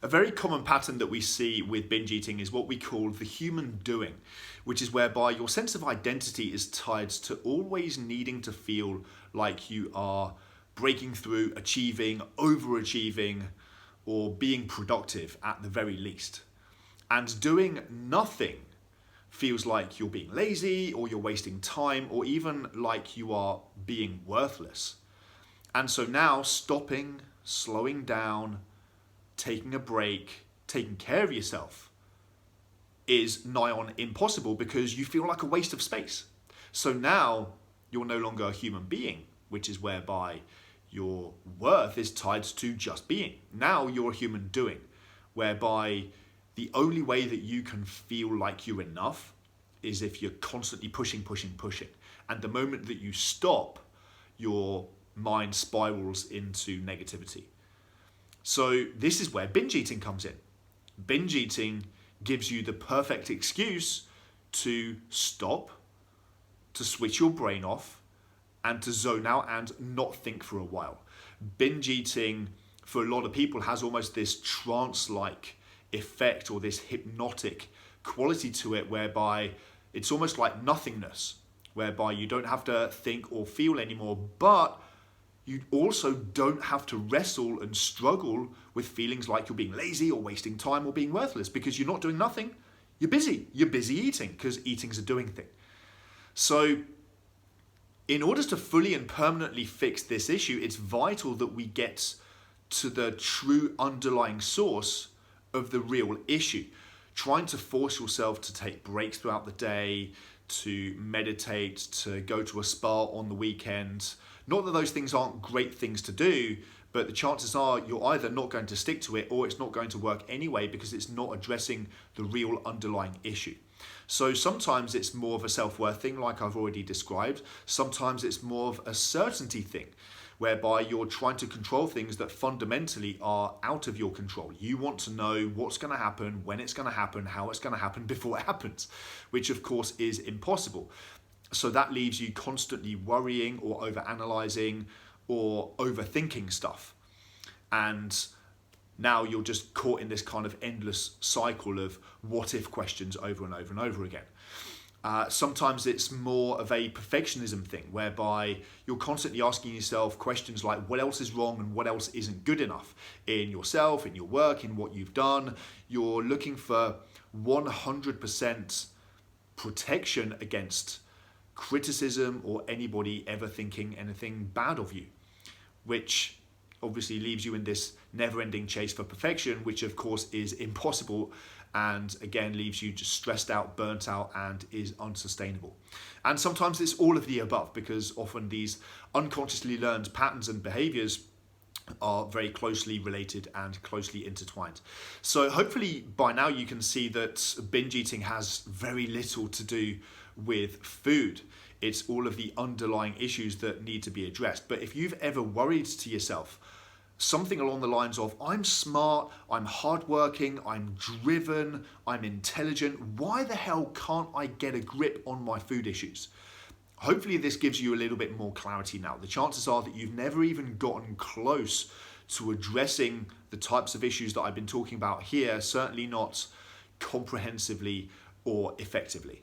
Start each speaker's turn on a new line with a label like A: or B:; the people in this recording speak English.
A: A very common pattern that we see with binge eating is what we call the human doing, which is whereby your sense of identity is tied to always needing to feel like you are breaking through, achieving, overachieving, or being productive at the very least. And doing nothing feels like you're being lazy, or you're wasting time, or even like you are being worthless. And so now stopping, slowing down, taking a break, taking care of yourself is nigh on impossible because you feel like a waste of space. So now you're no longer a human being, which is whereby your worth is tied to just being. Now you're a human doing, whereby the only way that you can feel like you're enough is if you're constantly pushing. And the moment that you stop, your mind spirals into negativity. So this is where binge eating comes in. Binge eating gives you the perfect excuse to stop, to switch your brain off, and to zone out and not think for a while. Binge eating, for a lot of people, has almost this trance-like effect or this hypnotic quality to it, whereby it's almost like nothingness, whereby you don't have to think or feel anymore, but you also don't have to wrestle and struggle with feelings like you're being lazy or wasting time or being worthless, because you're not doing nothing. You're busy. You're busy eating, because eating's a doing thing. So in order to fully and permanently fix this issue, it's vital that we get to the true underlying source of the real issue. Trying to force yourself to take breaks throughout the day, to meditate, to go to a spa on the weekend. Not that those things aren't great things to do, but the chances are you're either not going to stick to it, or it's not going to work anyway because it's not addressing the real underlying issue. So sometimes it's more of a self-worth thing, like I've already described. Sometimes it's more of a certainty thing, whereby you're trying to control things that fundamentally are out of your control. You want to know what's going to happen, when it's going to happen, how it's going to happen before it happens, which of course is impossible. So that leaves you constantly worrying or overanalyzing or overthinking stuff. And now you're just caught in this kind of endless cycle of what if questions over and over and over again. Sometimes it's more of a perfectionism thing, whereby you're constantly asking yourself questions like what else is wrong and what else isn't good enough in yourself, in your work, in what you've done. You're looking for 100% protection against criticism or anybody ever thinking anything bad of you, which obviously leaves you in this never-ending chase for perfection, which of course is impossible, and again leaves you just stressed out, burnt out, and is unsustainable. And sometimes it's all of the above, because often these unconsciously learned patterns and behaviors are very closely related and closely intertwined. So hopefully by now you can see that binge eating has very little to do with food. It's all of the underlying issues that need to be addressed. But if you've ever worried to yourself something along the lines of, I'm smart, I'm hardworking, I'm driven, I'm intelligent, why the hell can't I get a grip on my food issues? Hopefully this gives you a little bit more clarity now. The chances are that you've never even gotten close to addressing the types of issues that I've been talking about here, certainly not comprehensively or effectively.